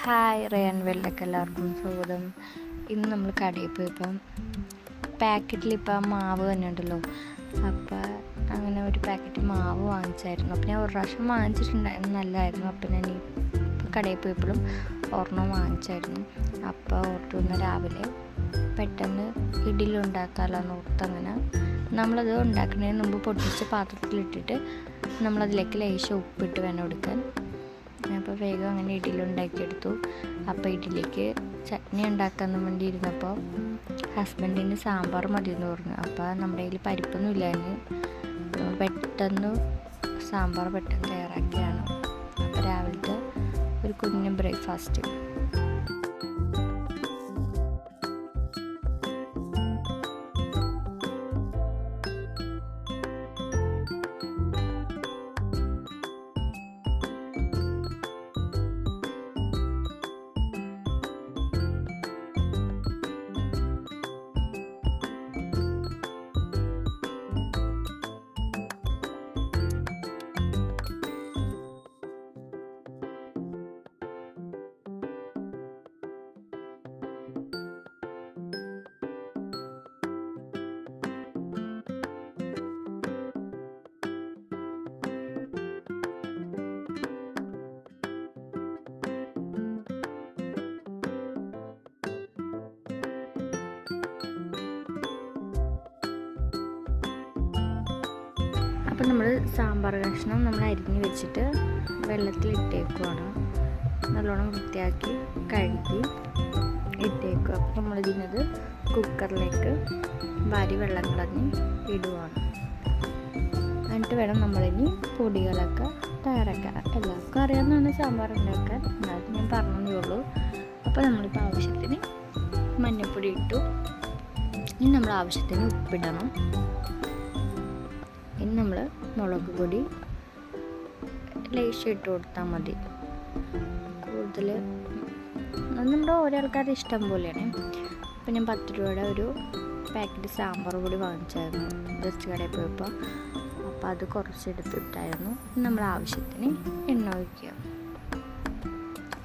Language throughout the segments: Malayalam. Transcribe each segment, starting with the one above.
ഹായ് റേൻ വെള്ളക്ക് എല്ലാവർക്കും സ്വാഗതം. ഇന്ന് നമ്മൾ കടയിൽ പോയപ്പം പാക്കറ്റിലിപ്പം മാവ് തന്നെ ഉണ്ടല്ലോ, അപ്പോൾ അങ്ങനെ ഒരു പാക്കറ്റ് മാവ് വാങ്ങിച്ചായിരുന്നു. അപ്പം ഞാൻ ഒരു പ്രാവശ്യം വാങ്ങിച്ചിട്ടുണ്ടായിരുന്നു, നല്ലതായിരുന്നു. അപ്പം ഞാൻ ഇപ്പോൾ കടയിൽ പോയപ്പോഴും ഒരെണ്ണം വാങ്ങിച്ചായിരുന്നു. അപ്പോൾ ഓർത്തുനിന്ന് രാവിലെ പെട്ടെന്ന് ഇഡ്ഡലി ഉണ്ടാക്കാമല്ലോ ഓർത്തങ്ങനെ നമ്മളത് ഉണ്ടാക്കുന്നതിന് മുമ്പ് പൊട്ടിച്ച് പാത്രത്തിലിട്ടിട്ട് നമ്മളതിലേക്ക് ലേശം ഉപ്പിട്ട് വേണം എടുക്കാൻ. അപ്പോൾ വേഗം അങ്ങനെ ഇഡ്ഡലി ഉണ്ടാക്കിയെടുത്തു. അപ്പോൾ ഇഡ്ഡലിക്ക് ചട്നി ഉണ്ടാക്കാൻ വേണ്ടി ഇരുന്നപ്പോൾ ഹസ്ബൻഡിന് സാമ്പാർ മതി എന്ന് പറഞ്ഞു. അപ്പോൾ നമ്മുടെ കയ്യിൽ പരിപ്പൊന്നും ഇല്ലായിരുന്നു, പെട്ടെന്ന് സാമ്പാർ പെട്ടെന്ന് തയ്യാറാക്കിയാണ്. അപ്പോൾ രാവിലത്തെ ഒരു കുഞ്ഞു ബ്രേക്ക്ഫാസ്റ്റ്. അപ്പോൾ നമ്മൾ സാമ്പാർ കഷ്ണം നമ്മൾ അരിഞ്ഞ് വെച്ചിട്ട് വെള്ളത്തിലിട്ടേക്കുവാണ്. നല്ലോണം വൃത്തിയാക്കി കഴുകി ഇട്ടേക്കുക. അപ്പോൾ നമ്മളിതിനത് കുക്കറിലേക്ക് വാരി വെള്ളം കളഞ്ഞ് ഇടുവാണ്. എന്നിട്ട് വേണം നമ്മളിനി പൊടികളൊക്കെ തയ്യാറാക്കാൻ. എല്ലാവർക്കും അറിയാവുന്നതാണ് സാമ്പാർ ഉണ്ടാക്കാൻ, എന്നാലും ഞാൻ പറഞ്ഞതേ ഉള്ളൂ. അപ്പോൾ നമ്മളിപ്പോൾ ആവശ്യത്തിന് മഞ്ഞൾപ്പൊടി ഇട്ടു. ഇനി നമ്മൾ ആവശ്യത്തിന് ഉപ്പിടണം. ഇനി നമ്മൾ മുളക് പൊടി ലേശം ഇട്ട് കൊടുത്താൽ മതി. കൂടുതൽ നമ്മുടെ ഓരോ ആൾക്കാരുടെ ഇഷ്ടം പോലെയാണ്. അപ്പം ഞാൻ 10 രൂപയുടെ ഒരു പാക്കറ്റ് സാമ്പാർ പൊടി വാങ്ങിച്ചായിരുന്നു ജസ്റ്റ് കടയിൽ പോയപ്പോൾ. അപ്പോൾ അത് കുറച്ചെടുത്തിട്ടായിരുന്നു. നമ്മൾ ആവശ്യത്തിന് എണ്ണ ഒഴിക്കുക.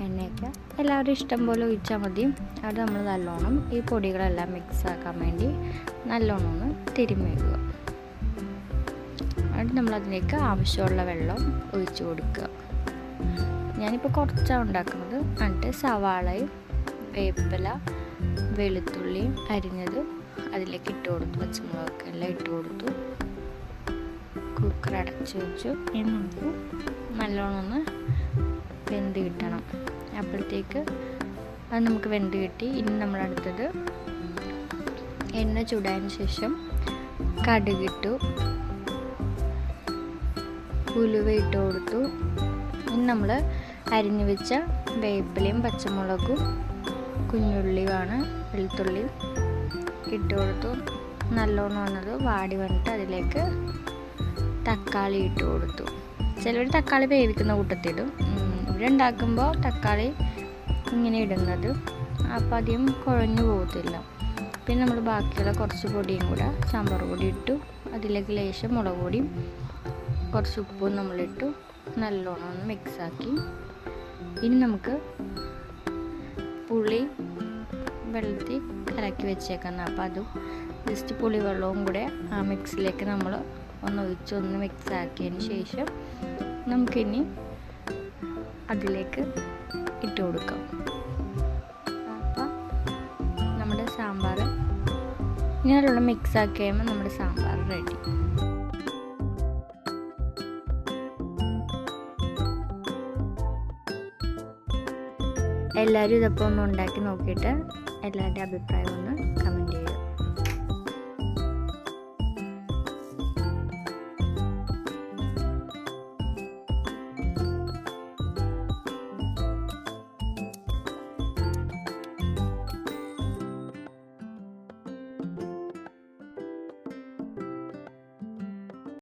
എണ്ണയൊക്കെ എല്ലാവരും ഇഷ്ടം പോലെ ഒഴിച്ചാൽ മതി. അവിടെ നമ്മൾ നല്ലോണം ഈ പൊടികളെല്ലാം മിക്സ് ആക്കാൻ വേണ്ടി നല്ലോണം ഒന്ന് തിരുമ്മി വയ്ക്കുക. എന്നിട്ട് നമ്മളതിലേക്ക് ആവശ്യമുള്ള വെള്ളം ഒഴിച്ചു കൊടുക്കുക. ഞാനിപ്പോൾ കുറച്ചാണ് ഉണ്ടാക്കുന്നത്. എന്നിട്ട് സവാളയും വേപ്പില വെളുത്തുള്ളിയും അരിഞ്ഞത് അതിലേക്ക് ഇട്ട് കൊടുത്തു, പച്ചമുളകൊക്കെ എല്ലാം ഇട്ട് കൊടുത്തു. കുക്കർ അടച്ച് വെച്ചു. ഇനി നമുക്ക് നല്ലോണം ഒന്ന് വെന്ത് കിട്ടണം. അപ്പോഴത്തേക്ക് അത് നമുക്ക് വെന്ത് കിട്ടി. ഇനി നമ്മളടുത്തത് എണ്ണ ചൂടായതിന് ശേഷം കടുകിട്ടു, ഉലുവ ഇട്ട് കൊടുത്തു. ഇനി നമ്മൾ അരിഞ്ഞു വെച്ച വേപ്പിലയും പച്ചമുളകും കുഞ്ഞുള്ളിയുമാണ് വെളുത്തുള്ളിയും ഇട്ട് കൊടുത്തു. നല്ലോണം വന്നത് വാടി വന്നിട്ട് അതിലേക്ക് തക്കാളി ഇട്ട് കൊടുത്തു. ചിലർ തക്കാളി വേവിക്കുന്ന കൂട്ടത്തിടും. ഇവിടെ ഉണ്ടാക്കുമ്പോൾ തക്കാളി ഇങ്ങനെ ഇടുന്നത് അപ്പോൾ അധികം കുഴഞ്ഞു പോകത്തില്ല. പിന്നെ നമ്മൾ ബാക്കിയുള്ള കുറച്ച് പൊടിയും കൂടെ സാമ്പാർ പൊടി ഇട്ടു. അതിലേക്ക് ലേശം മുളക് പൊടിയും കുറച്ച് ഉപ്പും നമ്മളിട്ടു. നല്ലോണം ഒന്ന് മിക്സാക്കി. ഇനി നമുക്ക് പുളി വെള്ളത്തിൽ കലക്കി വെച്ചേക്കാം. അപ്പോൾ അതും ജസ്റ്റ് പുളി വെള്ളവും കൂടെ ആ മിക്സിലേക്ക് നമ്മൾ ഒന്ന് മിക്സാക്കിയതിന് ശേഷം നമുക്കിനി അതിലേക്ക് ഇട്ട് കൊടുക്കാം. അപ്പം നമ്മുടെ സാമ്പാർ ഇനി നല്ലോണം മിക്സാക്കി കഴിയുമ്പോൾ നമ്മുടെ സാമ്പാർ റെഡി. എല്ലാവരും ഇതൊക്കെ ഒന്ന് ഉണ്ടാക്കി നോക്കിയിട്ട് എല്ലാവരുടെയും അഭിപ്രായം ഒന്ന് കമൻറ്റ് ചെയ്യുക.